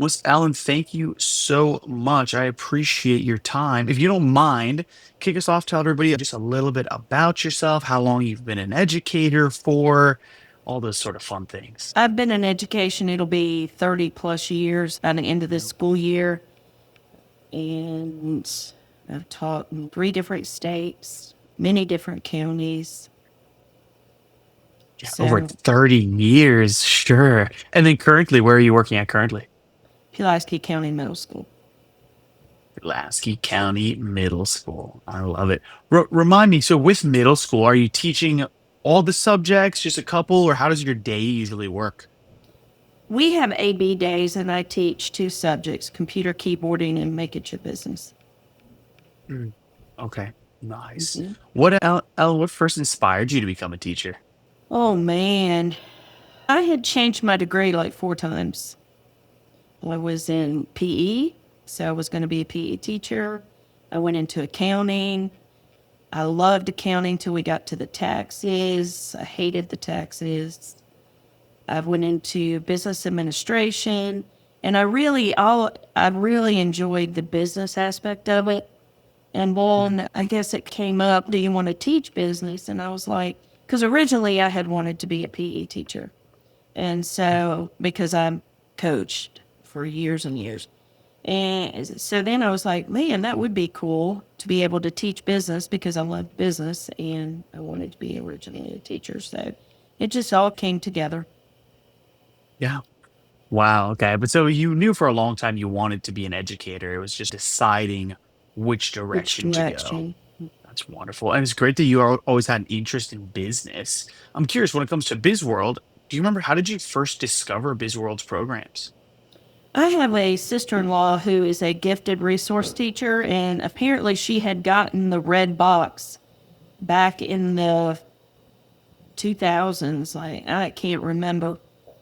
Well, Alan, thank you so much. I appreciate your time. If you don't mind, kick us off, tell everybody just a little bit about yourself, how long you've been an educator for, all those sort of fun things. I've been in education, it'll be 30 plus years by the end of this Yeah. school year. And I've taught in 3 different states, many different counties. Yeah, over So, 30 years, sure. And then currently, where are you working at currently? Pulaski County Middle School. Pulaski County Middle School. I love it. Remind me, so with middle school, are you teaching all the subjects, just a couple, or how does your day usually work? We have AB days, and I teach 2 subjects: computer keyboarding and make it your business. Mm. Okay, nice. Mhm. What first inspired you to become a teacher? Oh, man. I had changed my degree like 4 times. I was in PE, so I was going to be a PE teacher. I went into accounting. I loved accounting till we got to the taxes. I hated the taxes. I went into business administration, and I really enjoyed the business aspect of it. And then I guess it came up, do you want to teach business? And I was like, because originally I had wanted to be a PE teacher. And so, because I'm coached for years and years. And so then I was like, man, that would be cool to be able to teach business because I love business and I wanted to be originally a teacher. So it just all came together. Yeah. Wow. Okay. But so you knew for a long time you wanted to be an educator. It was just deciding which Which direction to go. direction? That's wonderful. And it's great that you always had an interest in business. I'm curious when it comes to BizWorld, do you remember how did you first discover BizWorld's programs? I have a sister in law who is a gifted resource teacher, and apparently she had gotten the red box back in the 2000s. Like, I can't remember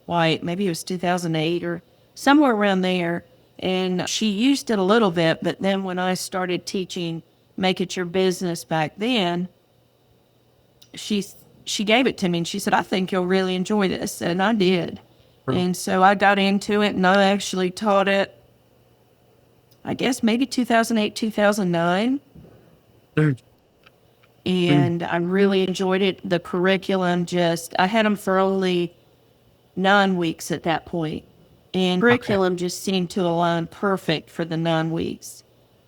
why, maybe it was 2008 or somewhere around there. And she used it a little bit, but then when I started teaching Make It Your Business back then, she she gave it to me and she said, I think you'll really enjoy this. And I did. Or- And so I got into it and I actually taught it, I guess maybe 2008, 2009. or- or- And I really enjoyed it. The curriculum I had them for only 9 weeks at that point. And Okay. curriculum just seemed to align perfect for the 9 weeks.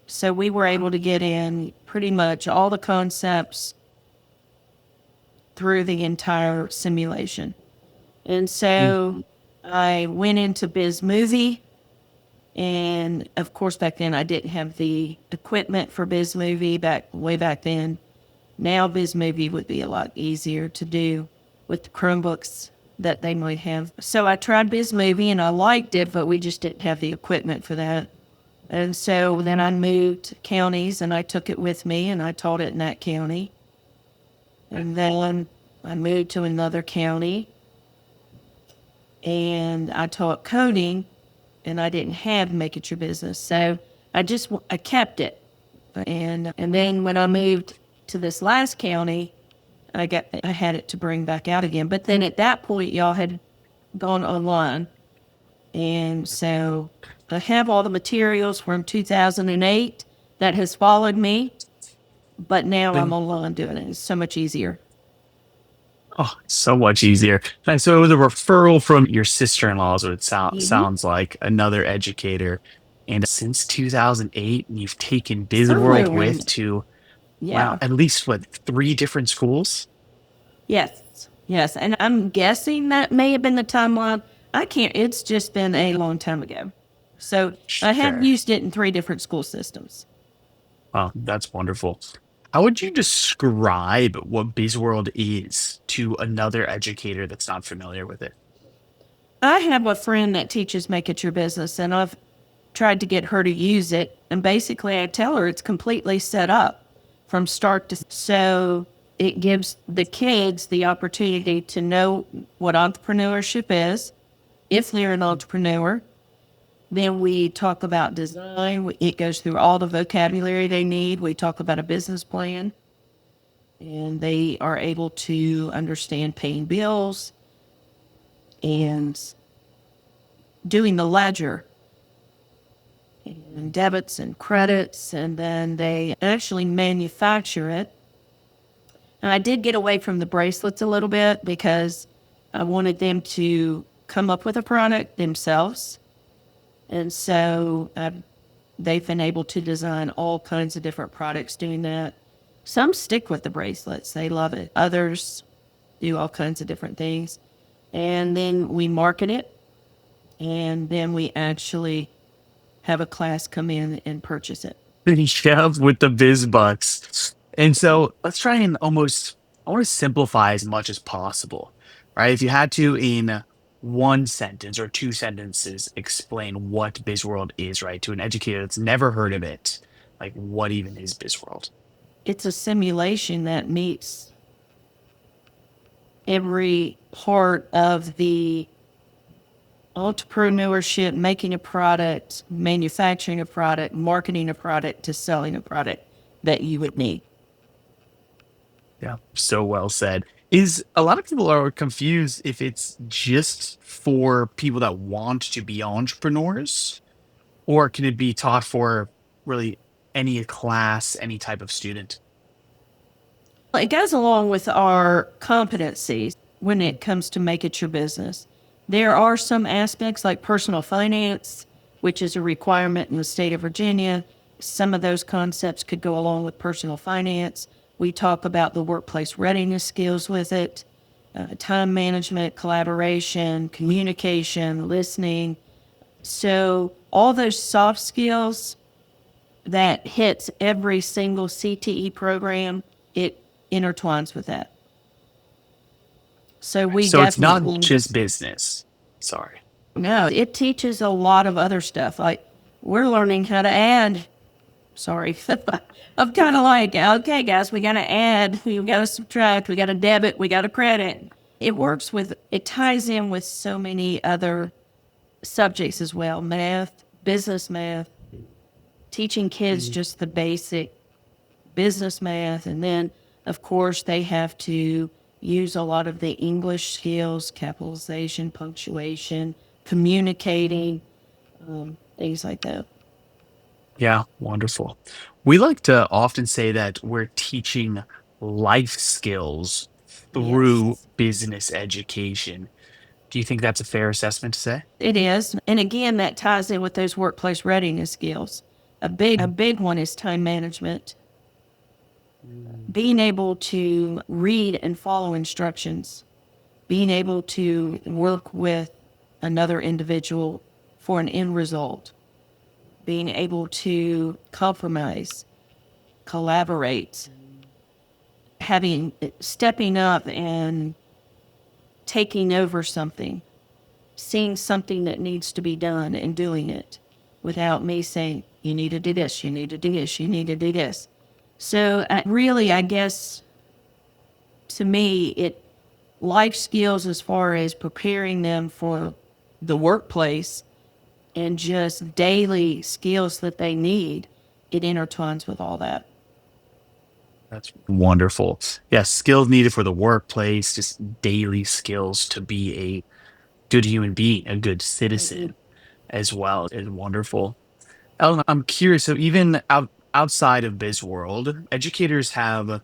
So we were able to get in pretty much all the concepts through the entire simulation. And Mm. so I went into Biz Movie. And of course, back then I didn't have the equipment for Biz Movie way back then. Now Biz Movie would be a lot easier to do with the Chromebooks that they might have. So I tried Biz Movie and I liked it, but we just didn't have the equipment for that. And so then I moved counties and I took it with me and I taught it in that county. And then I moved to another county and I taught coding and I didn't have Make It Your Business. So I kept it. And then when I moved to this last county, I had it to bring back out again. But then at that point, y'all had gone online. And so I have all the materials from 2008 that has followed me, but now I'm Then- online doing it. It's so much easier. Oh, so much easier. And so it was a referral from your sister-in-law, is what it Hmm. sounds like, another educator. And since 2008, you've taken Somewhere BizWorld around with there. to, wow, Yeah. at least what, three different schools? Yes. Yes. And I'm guessing that may have been the timeline. I can't, it's just been a long time ago. So I have Sure. used it in 3 different school systems. Oh, that's wonderful. How would you describe what BizWorld is to another educator that's not familiar with it? I have a friend that teaches Make It Your Business, and I've tried to get her to use it. And basically, I tell her it's completely set up from start to so it gives the kids the opportunity to know what entrepreneurship is, if they're an entrepreneur. Then we talk about design. It goes through all the vocabulary they need. We talk about a business plan, and they are able to understand paying bills and doing the ledger. and debits and credits, and then they actually manufacture it. And I did get away from the bracelets a little bit because I wanted them to come up with a product themselves. And so they've been able to design all kinds of different products doing that. Some stick with the bracelets, they love it. Others do all kinds of different things. And then we market it, and then we actually have a class come in and purchase it. Yeah, with the biz bucks. And so let's try and I want to simplify as much as possible, right? If you had to, in one sentence or two sentences, explain what BizWorld is, right, to an educator that's never heard of it, like what even is BizWorld? It's a simulation that meets every part of the entrepreneurship, making a product, manufacturing a product, marketing a product, to selling a product that you would need. Yeah, so well said. Is a lot of people are confused if it's just for people that want to be entrepreneurs, or can it be taught for really any class, any type of student? It goes along with our competencies when it comes to make it your business. There are some aspects like personal finance, which is a requirement in the state of Virginia. Some of those concepts could go along with personal finance. We talk about the workplace readiness skills with it, time management, collaboration, communication, listening. So all those soft skills that hits every single CTE program, it intertwines with that. So we So it's not definitely, just business. Sorry. no, it teaches a lot of other stuff. Like we're learning how to add. Sorry. I'm kind of like, okay, guys, we got to add, we got to subtract, we got to debit, we got to credit. It ties in with so many other subjects as well: math, business math, teaching kids Mm. just the basic business math. And then, of course, they have to use a lot of the English skills, capitalization, punctuation, communicating, things like that. Yeah, wonderful. We like to often say that we're teaching life skills through Yes, business education. Do you think that's a fair assessment to say? it is. And again, that ties in with those workplace readiness skills. A big one is time management, Mm. being able to read and follow instructions, being able to work with another individual for an end result, being able to compromise, collaborate, stepping up and taking over something, seeing something that needs to be done and doing it without me saying, you need to do this, you need to do this, you need to do this. So really, I guess to me, it life skills as far as preparing them for the workplace and just daily skills that they need, it intertwines with all that. That's wonderful. Yes, skills needed for the workplace, just daily skills to be a good human being, a good citizen as well is wonderful. Ellen, I'm curious. So even outside of BizWorld, educators have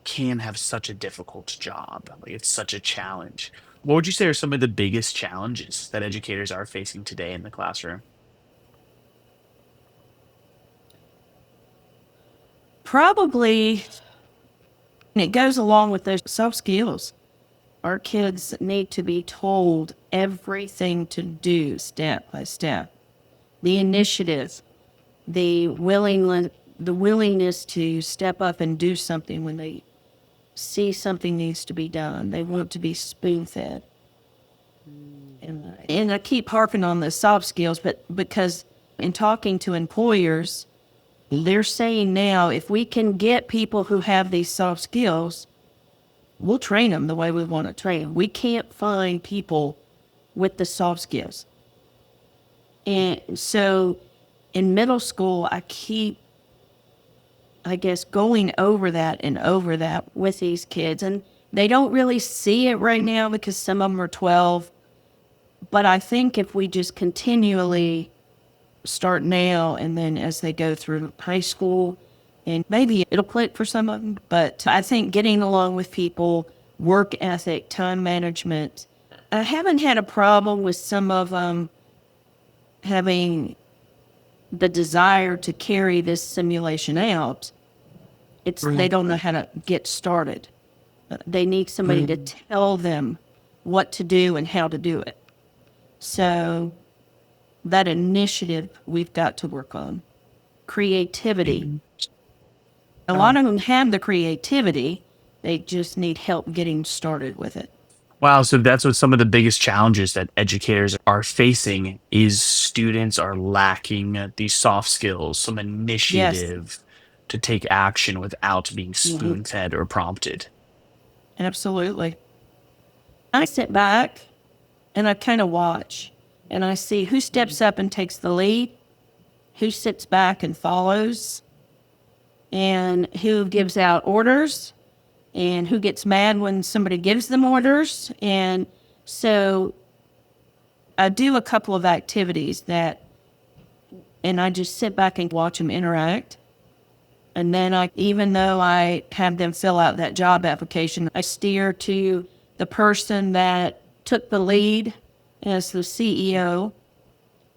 can have such a difficult job. Like it's such a challenge. What would you say are some of the biggest challenges that educators are facing today in the classroom? Probably, and it goes along with those soft skills. Our kids need to be told everything to do step by step. The initiative, the willingness to step up and do something when they see something needs to be done. They want to be spoon fed. And I keep harping on the soft skills, but because in talking to employers, they're saying now if we can get people who have these soft skills, we'll train them the way we want to train them. We can't find people with the soft skills. And so in middle school, I guess, going over that and over that with these kids. And they don't really see it right now because some of them are 12. But I think if we just continually start now, and then as they go through high school, and maybe it'll click for some of them. But I think getting along with people, work ethic, time management. I haven't had a problem with some of them having the desire to carry this simulation out. It's they don't know how to get started. They need somebody to tell them what to do and how to do it. So that initiative we've got to work on. Creativity. A lot of them have the creativity. They just need help getting started with it. Wow, so that's what some of the biggest challenges that educators are facing is students are lacking these soft skills, some Yes. initiative to take action without being Hmm. spoon-fed or prompted. Absolutely. I sit back and I kind of watch and I see who steps up and takes the lead, who sits back and follows, and who gives out orders, and who gets mad when somebody gives them orders. And so I do a couple of activities and I just sit back and watch them interact. And then even though I have them fill out that job application, I steer to the person that took the lead as the CEO.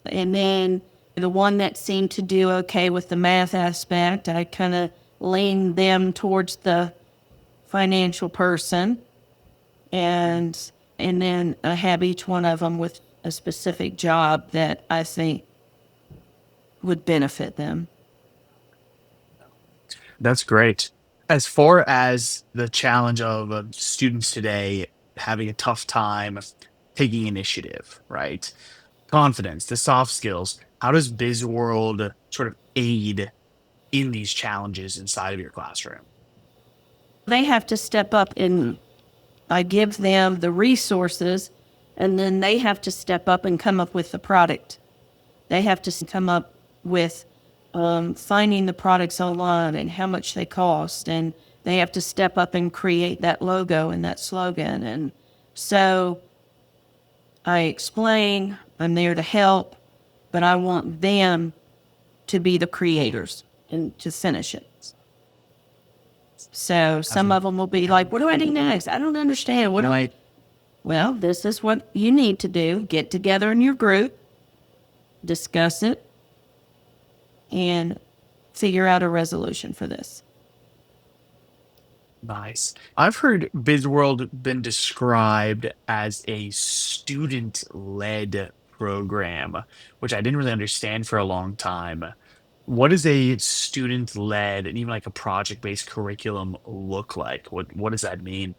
And then the one that seemed to do okay with the math aspect, I kind of lean them towards the financial person. And then I have each one of them with a specific job that I think would benefit them. That's great. As far as the challenge of students today having a tough time taking initiative, right? Confidence, the soft skills, how does BizWorld sort of aid in these challenges inside of your classroom? They have to step up, and I give them the resources, and then they have to step up and come up with the product. They have to come up with finding the products online and how much they cost, and they have to step up and create that logo and that slogan. And so I explain, I'm there to help, but I want them to be the creators and to finish it. So some of them will be like, what do I do next? I don't understand. What do I? Well, this is what you need to do. Get together in your group, discuss it, and figure out a resolution for this. Nice. I've heard BizWorld been described as a student-led program, which I didn't really understand for a long time. What does a student-led and even like a project-based curriculum look like? What does that mean?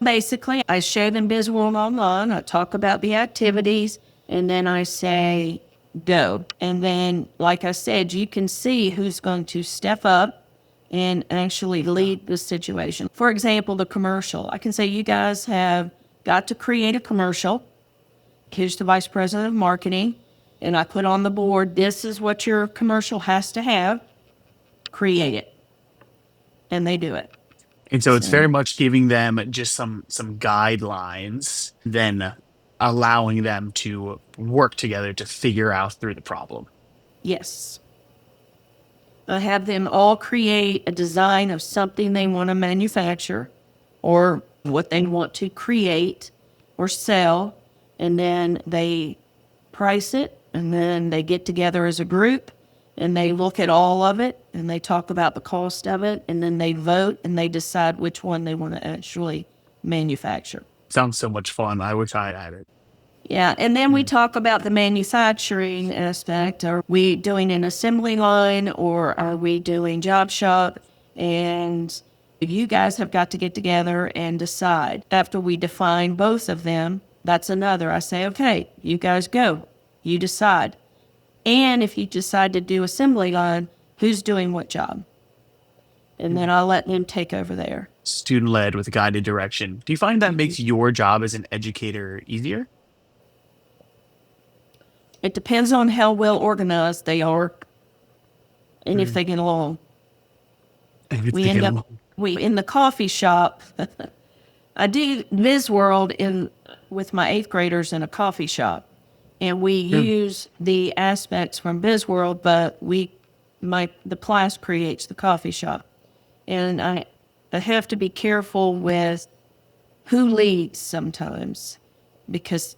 Basically, I show them BizWorld online. I talk about the activities, and then I say, go. And then, like I said, you can see who's going to step up and actually lead the situation. For example, the commercial. I can say, you guys have got to create a commercial. Here's the vice president of marketing. And I put on the board, this is what your commercial has to have. Create it. And they do it. And so it's So, very much giving them just some guidelines, then allowing them to work together to figure out through the problem. yes. I have them all create a design of something they want to manufacture or what they want to create or sell. And then they price it, and then they get together as a group and they look at all of it and they talk about the cost of it, and then they vote and they decide which one they want to actually manufacture. Sounds so much fun. I wish I had it. Yeah, and then we talk about the manufacturing aspect. Are we doing an assembly line or are we doing job shop? And you guys have got to get together and decide. After we define both of them, that's another. I say, okay, you guys go. You decide. And if you decide to do assembly line, who's doing what job? And then I'll let them take over there. Student led with guided direction. Do you find that makes your job as an educator easier? It depends on how well organized they are and if Mm. they get along. If it's We end up the we in the coffee shop. I do BizWorld with my eighth graders in a coffee shop, and we Mm, use the aspects from BizWorld, but the class creates the coffee shop. And I have to be careful with who leads sometimes, because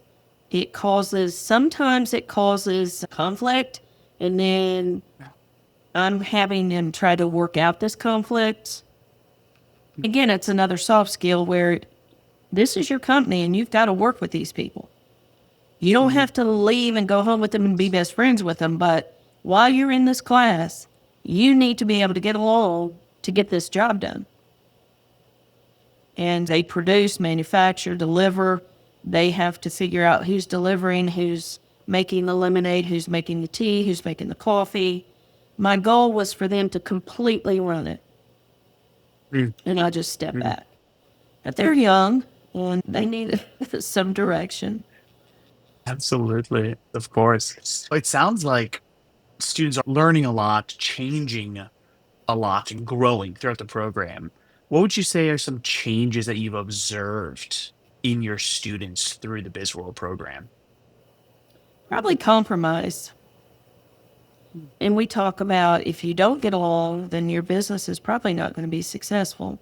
sometimes it causes conflict, and then I'm having them try to work out this conflict. Again, it's another soft skill where this is your company and you've got to work with these people. You don't mm, have to leave and go home with them and be best friends with them, but while you're in this class, you need to be able to get along to get this job done. And they produce, manufacture, deliver. They have to figure out who's delivering, who's making the lemonade, who's making the tea, who's making the coffee. My goal was for them to completely run it, mm, and I just step mm. back. But they're young and they need some direction. Absolutely. Of course. It sounds like students are learning a lot, changing a lot, and growing throughout the program. What would you say are some changes that you've observed in your students through the BizWorld program? Probably compromise. And we talk about if you don't get along, then your business is probably not going to be successful.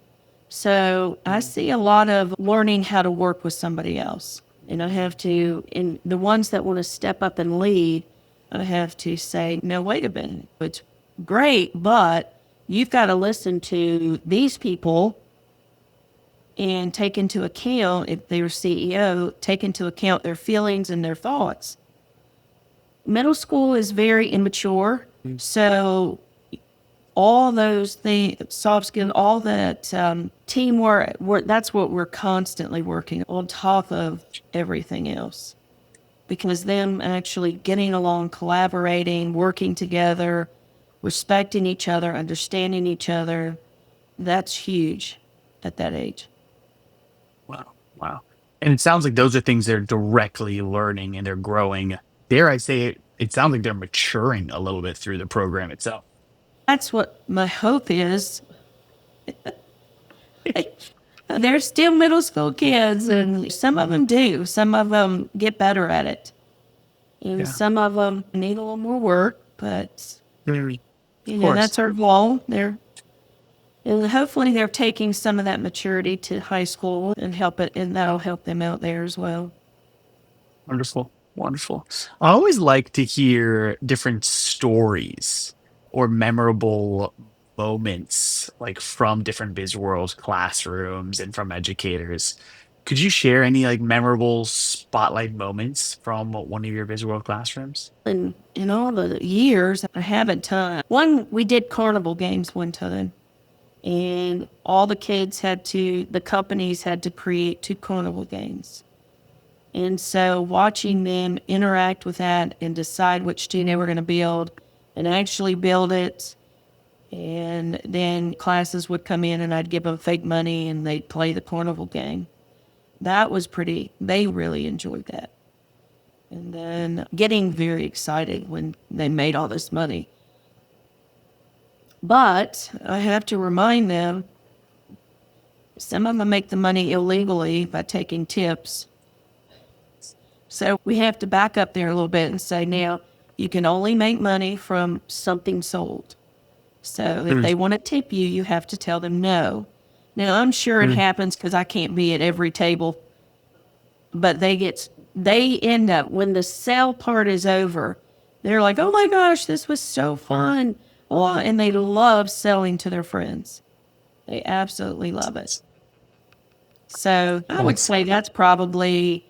So I Mm, see a lot of learning how to work with somebody else. And I have to, in the ones that want to step up and lead, I have to say, no, wait a minute. It's great, but you've got to listen to these people and take into account, if they're CEO, take into account their feelings and their thoughts. Middle school is very immature. mm, So all those things, soft skills, all that teamwork, that's what we're constantly working on top of everything else. Because them actually getting along, collaborating, working together, respecting each other, understanding each other, that's huge at that age. wow. Wow. And it sounds like those are things they're directly learning and they're growing. Dare I say it, it sounds like they're maturing a little bit through the program itself. That's what my hope is. They're still middle school kids, and some of them do. Some of them get better at it. And Yeah. some of them need a little more work, but Mm, of course. that's our goal. And hopefully they're taking some of that maturity to high school and that'll help them out there as well. Wonderful. Wonderful. I always like to hear different stories or memorable moments like from different BizWorld classrooms and from educators. Could you share any like memorable spotlight moments from one of your BizWorld classrooms? And in all the years, I haven't done one. We did carnival games one time, and all the companies had to create 2 carnival games. And so watching them interact with that and decide which team they were going to build and actually build it. And then classes would come in and I'd give them fake money and they'd play the carnival game. They really enjoyed that. And then getting very excited when they made all this money. But I have to remind them, some of them make the money illegally by taking tips. So we have to back up there a little bit and say, now, you can only make money from something sold. So if Mm, they want to tip you, you have to tell them no. Now, I'm sure it mm. happens because I can't be at every table, but they end up, when the sell part is over, they're like, oh my gosh, this was so fun. Oh, and they love selling to their friends. They absolutely love it. So I Well, would it's say that's probably,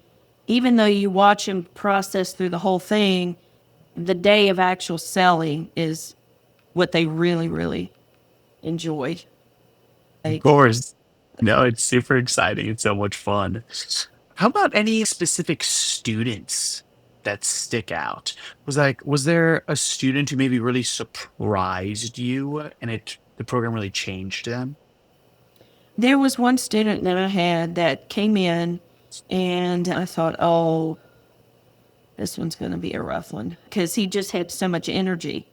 even though you watch them process through the whole thing, the day of actual selling is what they really, really enjoy. of Like, course. No, it's super exciting. It's so much fun. How about any specific students that stick out? Was there a student who maybe really surprised you and the program really changed them? there was one student that I had that came in, and I thought, oh, this one's going to be a rough one because he just had so much energy.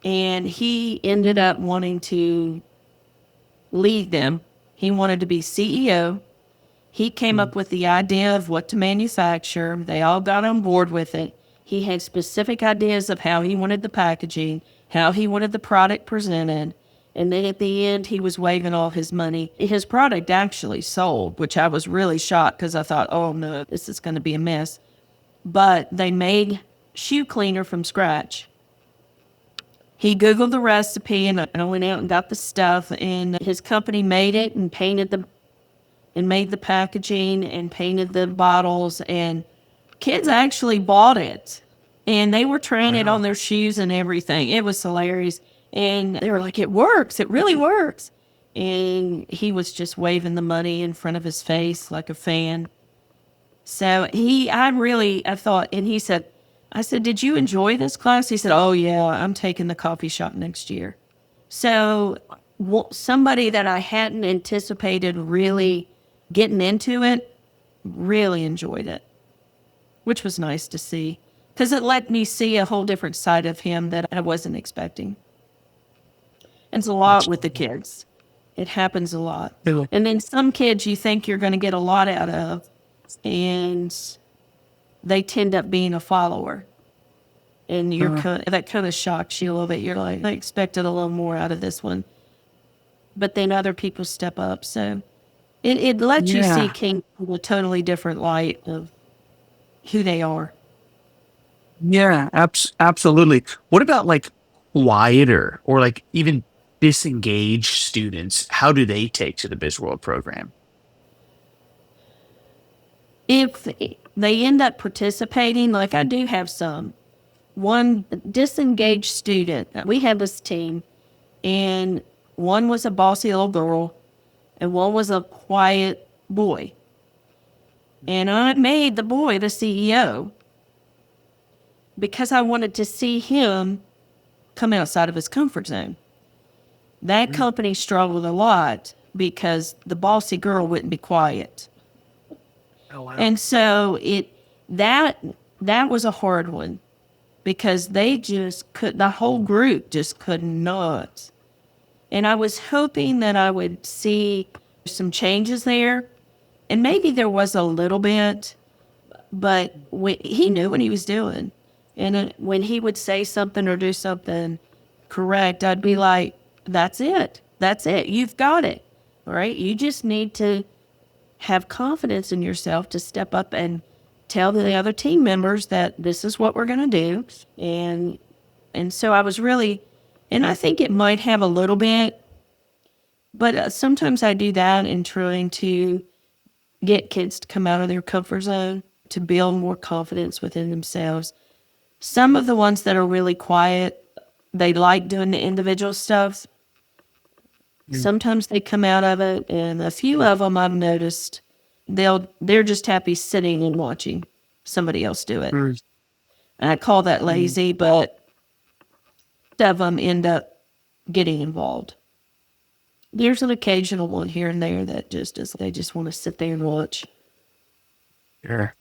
And he ended up wanting to lead them. He wanted to be CEO He came Mm. up with the idea of what to manufacture. They all got on board with it. He had specific ideas of how he wanted the packaging, how he wanted the product presented. And then at the end, he was waiving all his money. His product actually sold, which I was really shocked because I thought, oh no, this is going to be a mess. But they made shoe cleaner from scratch. He Googled the recipe and I went out and got the stuff, and his company made it and painted the and made the packaging and painted the bottles, and kids actually bought it and they were trying it on Wow. their shoes and everything. It was hilarious. And they were like, it works. It really works. And he was just waving the money in front of his face like a fan. So I thought, and he said, I said, did you enjoy this class? He said, oh yeah, I'm taking the coffee shop next year. So somebody that I hadn't anticipated really getting into it really enjoyed it, which was nice to see because it let me see a whole different side of him that I wasn't expecting. And it's a lot with the Absolutely. kids. It happens a lot. Yeah. And then some kids you think you're going to get a lot out of, and they tend up being a follower. And Uh, that kind of shocks you a little bit. You're like, I expected a little more out of this one. But then other people step up. So it lets you see yeah. King from a totally different light of who they are. Yeah, absolutely. What about like quieter or like even disengaged students? How do they take to the BizWorld program? If they end up participating, like I do have some, one disengaged student, we had this team, and one was a bossy little girl, and one was a quiet boy. And I made the boy the CEO because I wanted to see him come outside of his comfort zone. That Mm. company struggled a lot because the bossy girl wouldn't be quiet. Oh, wow. And so that that was a hard one because they just could the whole group just could not. And I was hoping that I would see some changes there. And maybe there was a little bit, but he knew what he was doing. And when he would say something or do something correct, I'd be like, that's it. That's it. You've got it. All right. You just need to have confidence in yourself to step up and tell the other team members that this is what we're going to do. And, and so I was really, and I think it might have a little bit, but sometimes I do that in trying to get kids to come out of their comfort zone to build more confidence within themselves. Some of the ones that are really quiet, they like doing the individual stuff. Mm. Sometimes they come out of it, and a few of them I've noticed they're just happy sitting and watching somebody else do it. Mm. And I call that Mm. lazy, but some of them end up getting involved. There's an occasional one here and there that just is they just want to sit there and watch. Sure.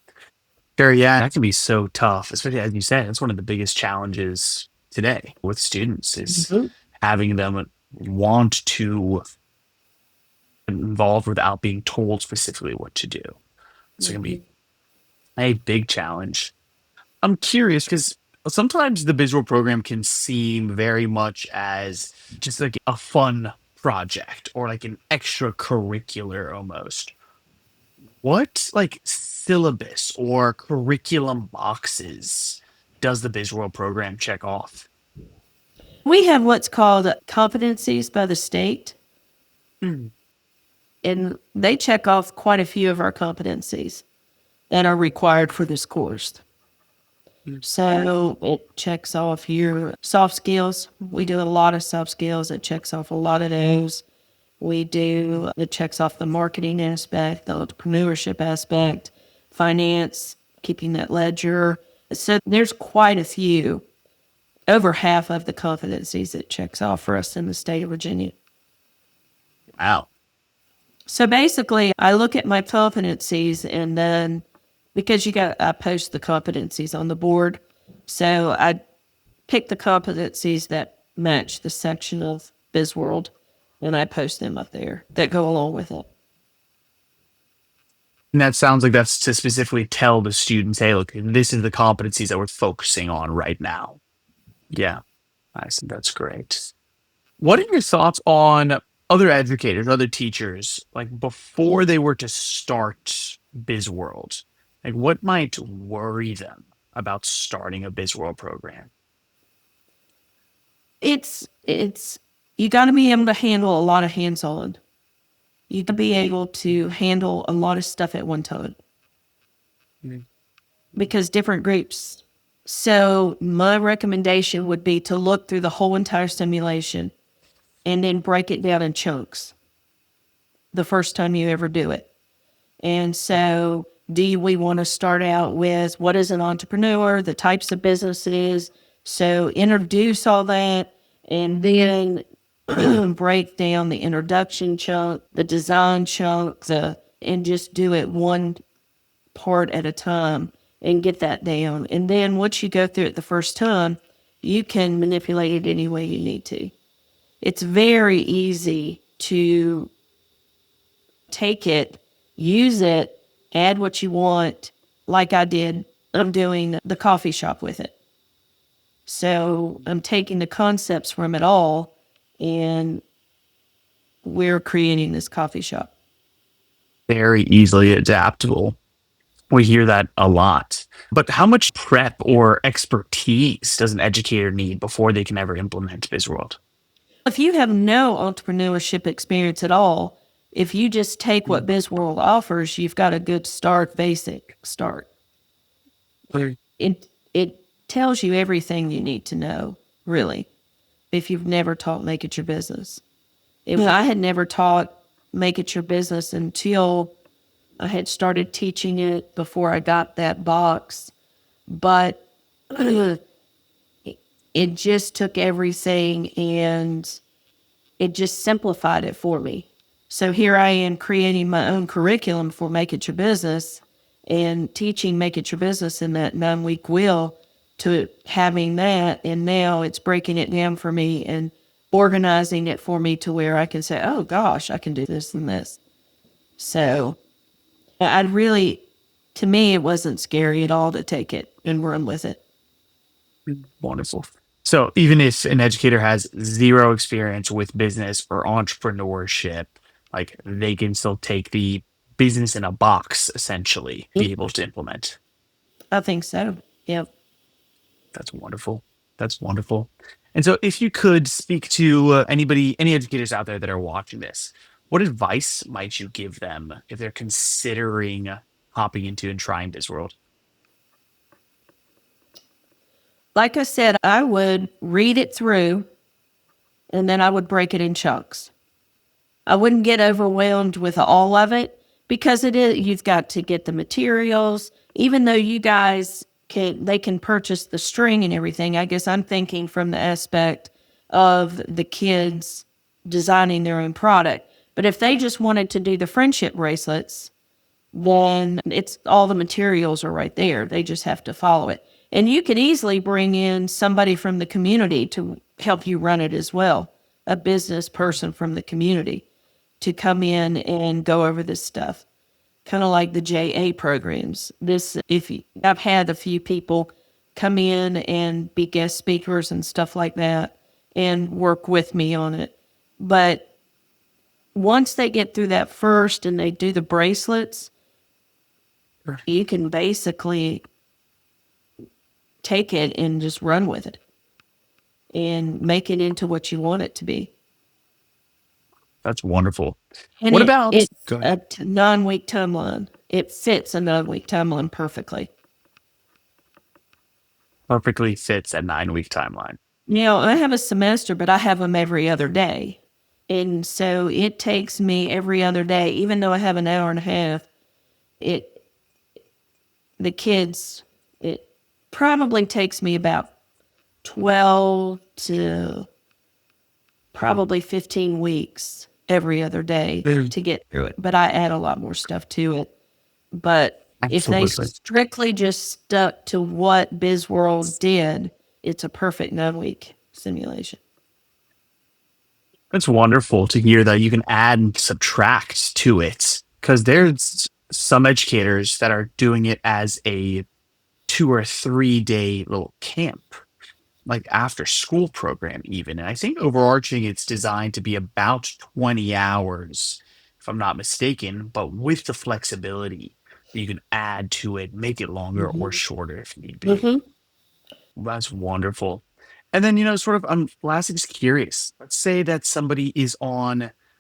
Sure, yeah, that can be so tough, especially as you said, that's one of the biggest challenges today with students is Mhm. having them want to involved without being told specifically what to do. So it can be Mhm. a big challenge. I'm curious because sometimes the visual program can seem very much as just like a fun project or like an extracurricular almost. What like syllabus or curriculum boxes does the visual program check off? We have what's called competencies by the state, Mm. and they check off quite a few of our competencies that are required for this course. Mm. So it checks off your soft skills. We do a lot of soft skills. It checks off a lot of those. It checks off the marketing aspect, the entrepreneurship aspect, finance, keeping that ledger. So there's quite a few, over half of the competencies it checks off for us in the state of Virginia. Wow. So basically, I look at my competencies and then because I post the competencies on the board. So I pick the competencies that match the section of BizWorld and I post them up there that go along with it. And that sounds like that's to specifically tell the students, hey, look, this is the competencies that we're focusing on right now. Yeah, I see. That's great. What are your thoughts on other educators, other teachers, like before they were to start BizWorld? Like, what might worry them about starting a BizWorld program? It's you got to be able to handle a lot of hands-on. You got to be able to handle a lot of stuff at one time Mm. because different groups. So my recommendation would be to look through the whole entire simulation and then break it down in chunks the first time you ever do it. And so, we want to start out with what is an entrepreneur, the types of businesses? So, introduce all that and then break down the introduction chunk, the design chunk, and just do it one part at a time and get that down. And then once you go through it the first time, you can manipulate it any way you need to. It's very easy to take it, use it, add what you want, like I did. I'm doing the coffee shop with it. So I'm taking the concepts from it all and we're creating this coffee shop. Very easily adaptable. We hear that a lot. But how much prep or expertise does an educator need before they can ever implement BizWorld? If you have no entrepreneurship experience at all, if you just take what BizWorld offers, you've got a good start, basic start. Mm. It tells you everything you need to know, really, if you've never taught Make It Your Business. I had never taught Make It Your Business until I had started teaching it before I got that box. But it just took everything and it just simplified it for me. So here I am creating my own curriculum for Make It Your Business and teaching Make It Your Business in that 9-week wheel to having that. And now it's breaking it down for me and organizing it for me to where I can say, oh gosh, I can do this and this. So I'd really, to me, it wasn't scary at all to take it and run with it. Wonderful. So even if an educator has zero experience with business or entrepreneurship, like they can still take the business in a box, essentially, be able to implement. I think so. Yep. That's wonderful. That's wonderful. And so if you could speak to anybody, any educators out there that are watching this, what advice might you give them if they're considering hopping into and trying this world? Like I said, I would read it through and then I would break it in chunks. I wouldn't get overwhelmed with all of it because you've got to get the materials, even though you guys they can purchase the string and everything. I guess I'm thinking from the aspect of the kids designing their own product. But if they just wanted to do the friendship bracelets, then it's all the materials are right there. They just have to follow it. And you could easily bring in somebody from the community to help you run it as well, a business person from the community to come in and go over this stuff. Kind of like the JA programs. I've had a few people come in and be guest speakers and stuff like that and work with me on it. But once they get through that first and they do the bracelets, Sure. you can basically take it and just run with it and make it into what you want it to be. That's wonderful. And What about, it's go ahead, a 9-week timeline. It fits a 9-week timeline perfectly. perfectly fits a 9 week timeline? I have a semester, but I have them every other day. And so it takes me every other day, even though I have an hour and a half, it, the kids, it probably takes me about 12 to probably 15 weeks every other day Mm. to get through it. But I add a lot more stuff to it. But if they Absolutely. strictly just stuck to what BizWorld did, it's a perfect 9-week simulation. It's wonderful to hear that you can add and subtract to it because there's some educators that are doing it as a 2 or 3 day little camp, like after school program even. And I think overarching it's designed to be about 20 hours, if I'm not mistaken, but with the flexibility that you can add to it, make it longer or Hmm. shorter if need be. Hmm. Well, that's wonderful. And then, sort of, I'm lastly just curious. Let's say that somebody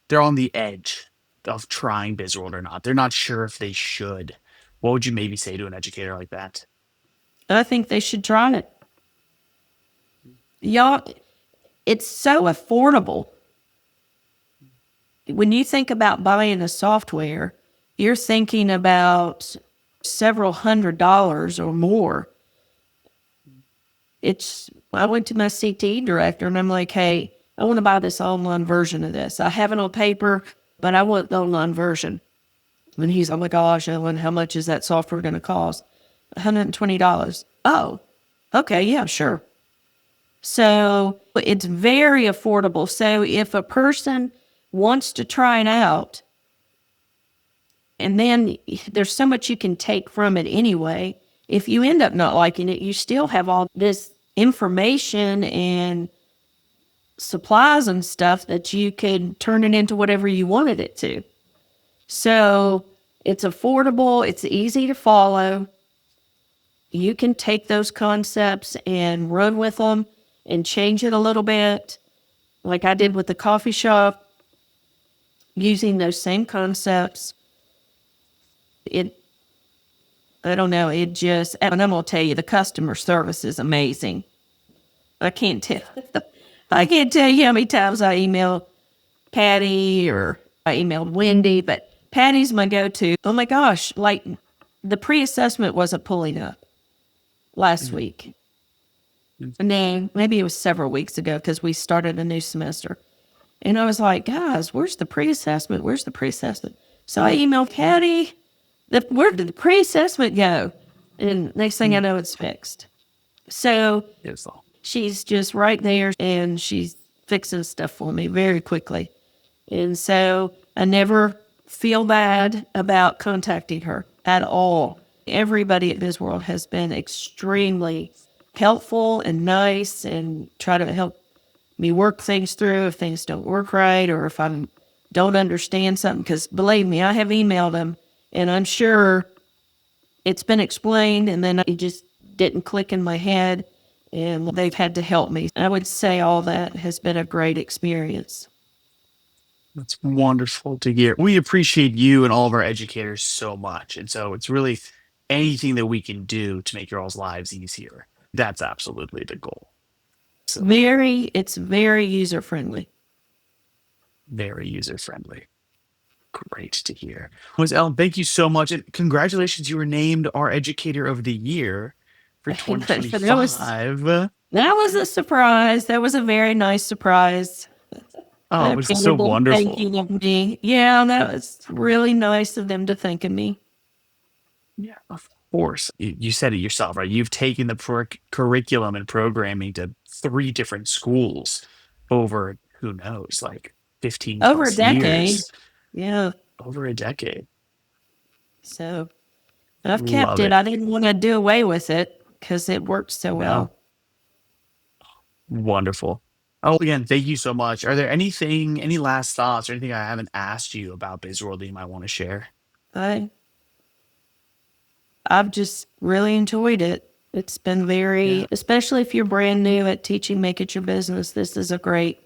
they're on the edge of trying BizWorld or not. They're not sure if they should. What would you maybe say to an educator like that? I think they should try it. Y'all, it's so affordable. When you think about buying a software, you're thinking about several $100s or more. I went to my CTE director and I'm like, hey, I want to buy this online version of this. I have it on paper, but I want the online version. And he's, oh my gosh, Ellen, how much is that software going to cost? $120. Oh, okay, yeah, sure. So it's very affordable. So if a person wants to try it out, and then there's so much you can take from it anyway. If you end up not liking it, you still have all this information and supplies and stuff that you could turn it into whatever you wanted it to. So it's affordable, it's easy to follow. You can take those concepts and run with them and change it a little bit, like I did with the coffee shop, using those same concepts. It I don't know. And I'm going to tell you, the customer service is amazing. I can't tell. I can't tell you how many times I emailed Patty or I emailed Wendy, but Patty's my go-to. Oh my gosh, like the pre-assessment wasn't pulling up last Mhm. week. And then maybe it was several weeks ago because we started a new semester. And I was like, guys, where's the pre-assessment? Where's the pre-assessment? So I emailed Patty, where did the pre-assessment go? And next thing I Mhm. know, it's fixed. So Yes, all. she's just right there and she's fixing stuff for me very quickly. And so I never feel bad about contacting her at all. Everybody at BizWorld has been extremely helpful and nice and try to help me work things through if things don't work right or if I don't understand something. Because believe me, I have emailed them and I'm sure it's been explained and then it just didn't click in my head and they've had to help me. I would say all that has been a great experience. That's wonderful to hear. We appreciate you and all of our educators so much. And so it's really anything that we can do to make your all's lives easier. That's absolutely the goal. So It's very user friendly. very user friendly. Great to hear. Was Ellen, thank you so much. And congratulations, you were named our Educator of the Year for that 2025. was a surprise. That was a very nice surprise. Oh, it was so People wonderful. thanking of me. Yeah, that was really nice of them to think of me. Yeah, of course. You said it yourself, right? You've taken the curriculum and programming to 3 different schools over, who knows, like 15 Over a plus decade. years, Yeah. over a decade. So I've kept Love it. it. I didn't want to do away with it because it worked so No, well. wonderful. Oh, again, thank you so much. Are there any last thoughts or anything I haven't asked you about BizWorld that you might want to share? I I've just really enjoyed it. It's been Yeah. especially if you're brand new at teaching Make It Your Business, this is a great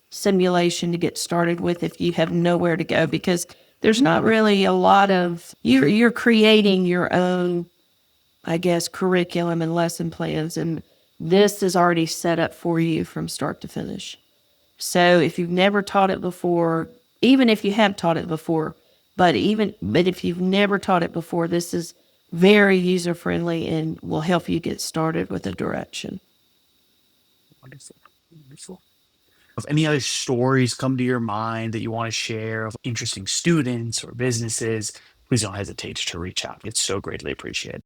simulation to get started with if you have nowhere to go because there's not really a lot of, you're creating your own, I guess, curriculum and lesson plans. And this is already set up for you from start to finish. So if you've never taught it before, even if you have taught it before, but if you've never taught it before, this is very user friendly and will help you get started with a direction. Wonderful. Wonderful. If any other stories come to your mind that you want to share of interesting students or businesses, please don't hesitate to reach out. It's so greatly appreciated.